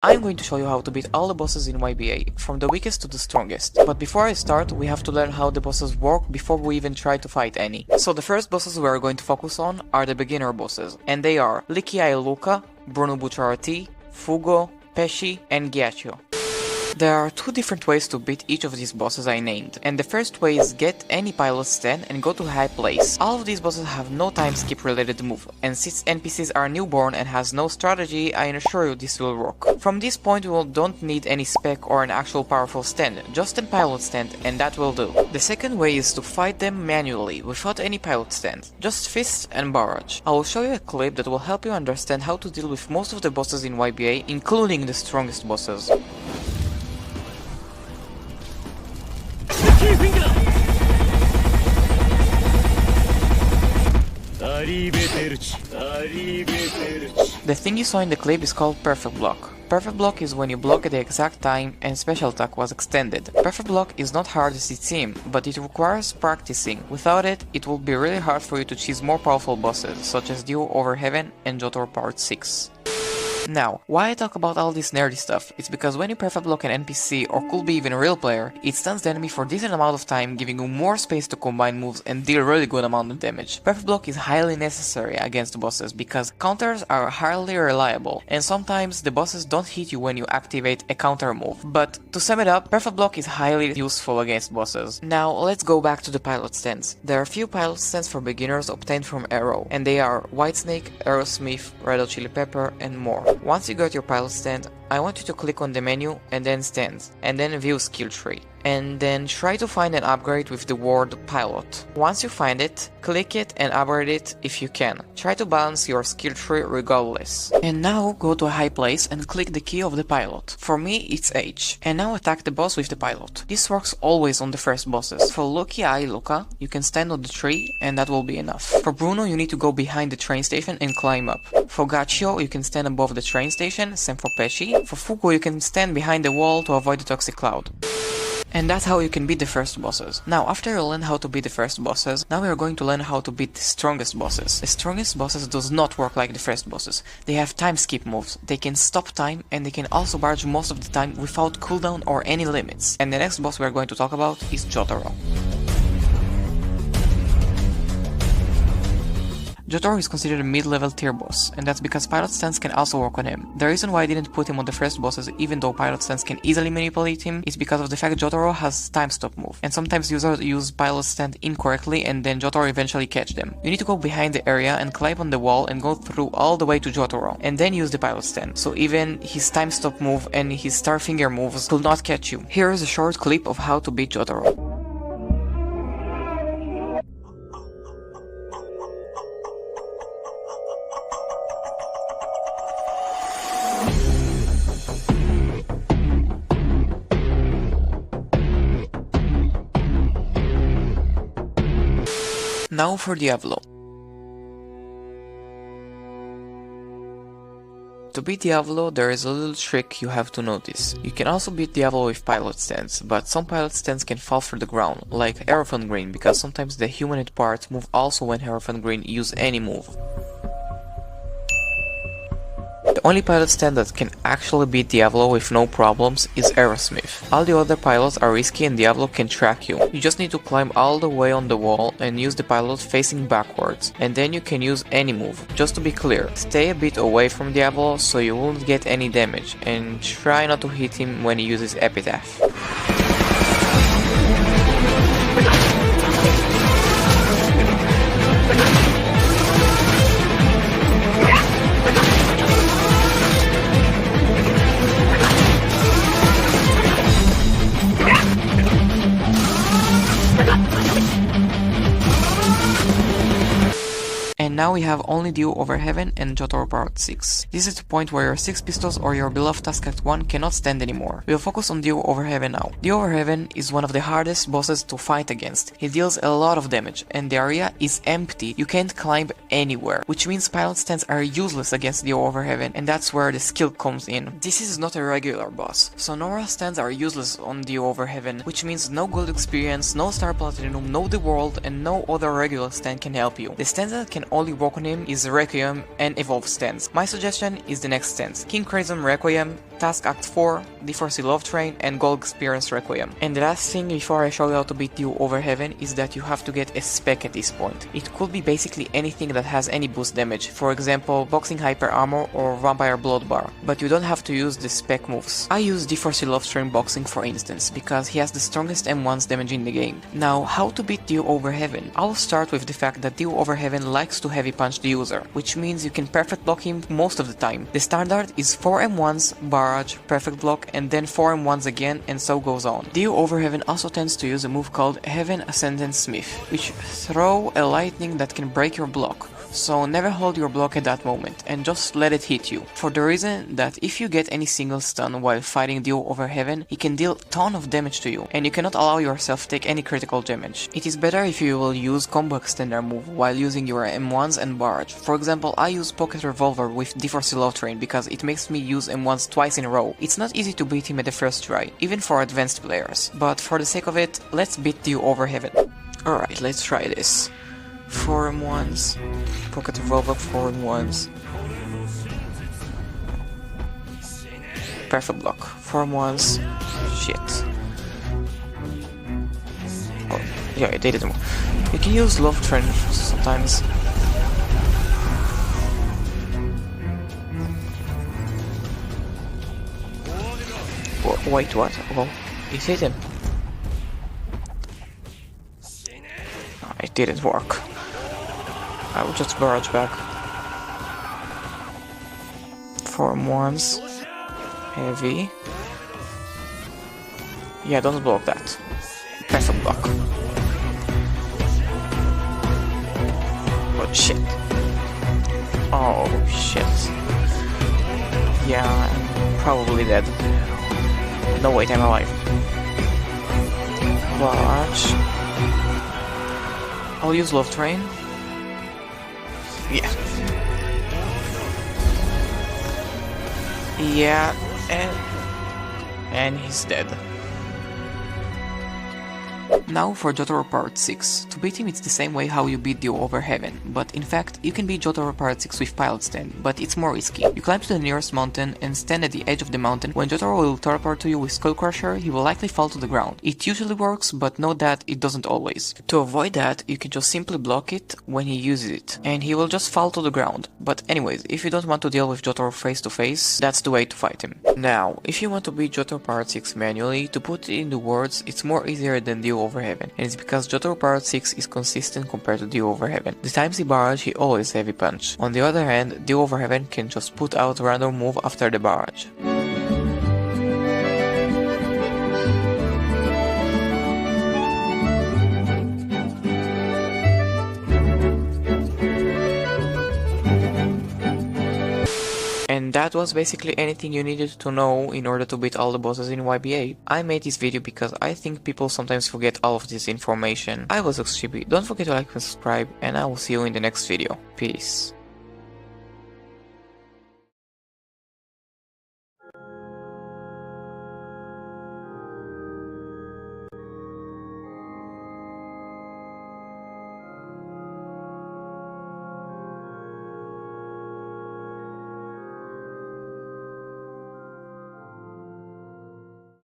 I'm going to show you how to beat all the bosses in YBA, from the weakest to the strongest. But before I start, we have to learn how the bosses work before we even try to fight any. So the first bosses we are going to focus on are the beginner bosses, and they are Licky Eye Luca, Bruno Bucciarati, Fugo, Pesci, and Ghiaccio. There are two different ways to beat each of these bosses I named, and the first way is get any pilot stand and go to high place. All of these bosses have no time skip related move, and since NPCs are newborn and has no strategy, I assure you this will work. From this point we don't need any spec or an actual powerful stand, just a pilot stand, and that will do. The second way is to fight them manually, without any pilot stand, just fist and barrage. I will show you a clip that will help you understand how to deal with most of the bosses in YBA, including the strongest bosses. The thing you saw in the clip is called Perfect Block. Perfect Block is when you block at the exact time and special attack was extended. Perfect Block is not hard as it seems, but it requires practicing. Without it, it will be really hard for you to choose more powerful bosses, such as Dio Over Heaven and Jotaro Part 6. Now, why I talk about all this nerdy stuff, it's because when you perfect block an NPC or could be even a real player, it stuns the enemy for a decent amount of time, giving you more space to combine moves and deal really good amount of damage. Perfect block is highly necessary against bosses because counters are highly reliable, and sometimes the bosses don't hit you when you activate a counter move. But to sum it up, perfect block is highly useful against bosses. Now let's go back to the pilot stands. There are a few pilot stands for beginners obtained from Arrow, and they are Whitesnake, Aerosmith, Red Hot Chili Pepper, and more. Once you got your pilot stand, I want you to click on the menu and then stands, and then view skill tree. And then try to find an upgrade with the word pilot. Once you find it, click it and upgrade it if you can. Try to balance your skill tree regardless. And now go to a high place and click the key of the pilot. For me it's H. And now attack the boss with the pilot. This works always on the first bosses. For Licky Eye Luca, you can stand on the tree and that will be enough. For Bruno you need to go behind the train station and climb up. For Ghiaccio you can stand above the train station, same for Pesci. For Fugo you can stand behind the wall to avoid the toxic cloud. And that's how you can beat the first bosses. Now, after you learn how to beat the first bosses, now we are going to learn how to beat the strongest bosses. The strongest bosses does not work like the first bosses. They have time skip moves, they can stop time, and they can also barrage most of the time without cooldown or any limits. And the next boss we are going to talk about is Jotaro. Jotaro is considered a mid-level tier boss, and that's because pilot stands can also work on him. The reason why I didn't put him on the first bosses even though pilot stands can easily manipulate him is because of the fact Jotaro has time stop move, and sometimes users use pilot stand incorrectly and then Jotaro eventually catch them. You need to go behind the area and climb on the wall and go through all the way to Jotaro, and then use the pilot stand, so even his time stop move and his star finger moves will not catch you. Here is a short clip of how to beat Jotaro. Now for Diavolo. To beat Diavolo, there is a little trick you have to notice. You can also beat Diavolo with pilot stands, but some pilot stands can fall through the ground, like Aerophone Green, because sometimes the humanoid parts move also when Aerophone Green use any move. The only pilot stand that can actually beat Diavolo with no problems is Aerosmith. All the other pilots are risky and Diavolo can track you. You just need to climb all the way on the wall and use the pilot facing backwards, and then you can use any move. Just to be clear, stay a bit away from Diavolo so you won't get any damage, and try not to hit him when he uses Epitaph. And now we have only Dio Over Heaven and Jotaro Part 6. This is the point where your 6 pistols or your beloved Task Act 1 cannot stand anymore. We'll focus on Dio Over Heaven now. Dio Over Heaven is one of the hardest bosses to fight against. He deals a lot of damage and the area is empty. You can't climb anywhere, which means pilot stands are useless against Dio Over Heaven, and that's where the skill comes in. This is not a regular boss, so normal stands are useless on Dio Over Heaven, which means no gold experience, no star platinum, no the world, and no other regular stand can help you. The stands that can only work on him is Requiem and Evolve stands. My suggestion is the next stands: King Crimson Requiem, Task Act 4, D4C Love Train, and Gold Experience Requiem. And the last thing before I show you how to beat Dio over Heaven is that you have to get a spec at this point. It could be basically anything that has any boost damage, for example Boxing Hyper Armor or Vampire Blood Bar, but you don't have to use the spec moves. I use D4C Love Train Boxing for instance, because he has the strongest M1's damage in the game. Now, how to beat Dio over Heaven? I'll start with the fact that Dio over Heaven likes to heavy punch the user, which means you can perfect block him most of the time. The standard is 4 M1s, barrage, perfect block, and then 4 M1s again, and so goes on. Dio over Heaven also tends to use a move called Heaven Ascendant Smith, which throw a lightning that can break your block. So never hold your block at that moment, and just let it hit you. For the reason that if you get any single stun while fighting Dio over Heaven, he can deal ton of damage to you, and you cannot allow yourself to take any critical damage. It is better if you will use combo extender move while using your M1s and barrage. For example, I use Pocket Revolver with D4C Love Train because it makes me use M1s twice in a row. It's not easy to beat him at the first try, even for advanced players, but for the sake of it, let's beat Dio over Heaven. Alright, let's try this. 4 M1s, Pocket Revolver 4 M1s, perfect block, 4 M1s, shit. Oh, yeah, it didn't work. You can use Love Train sometimes. Wait, what? Oh, it hit him. No, it didn't work. I will just barrage back. 4 M1s. Heavy. Yeah, don't block that. Perfect block. Oh shit. Oh shit. Yeah, I'm probably dead. No, wait, I'm alive. Barrage. I'll use Love Train. Yeah. Yeah, and he's dead. Now for Jotaro Part 6. To beat him it's the same way how you beat Dio over Heaven, but in fact you can beat Jotaro Part 6 with Pilot Stand, but it's more risky. You climb to the nearest mountain and stand at the edge of the mountain. When Jotaro will teleport to you with Skull Crusher, he will likely fall to the ground. It usually works, but note that it doesn't always. To avoid that, you can just simply block it when he uses it, and he will just fall to the ground. But anyways, if you don't want to deal with Jotaro face to face, that's the way to fight him. Now, if you want to beat Jotaro Part 6 manually, to put it into words, it's more easier than Dio over Heaven, and it's because Jotaro Part 6 is consistent compared to Dio over Heaven. The times he barrage, he always heavy punch. On the other hand, Dio over Heaven can just put out a random move after the barrage. And that was basically anything you needed to know in order to beat all the bosses in YBA. I made this video because I think people sometimes forget all of this information. I was XGB, don't forget to like and subscribe, and I will see you in the next video. Peace.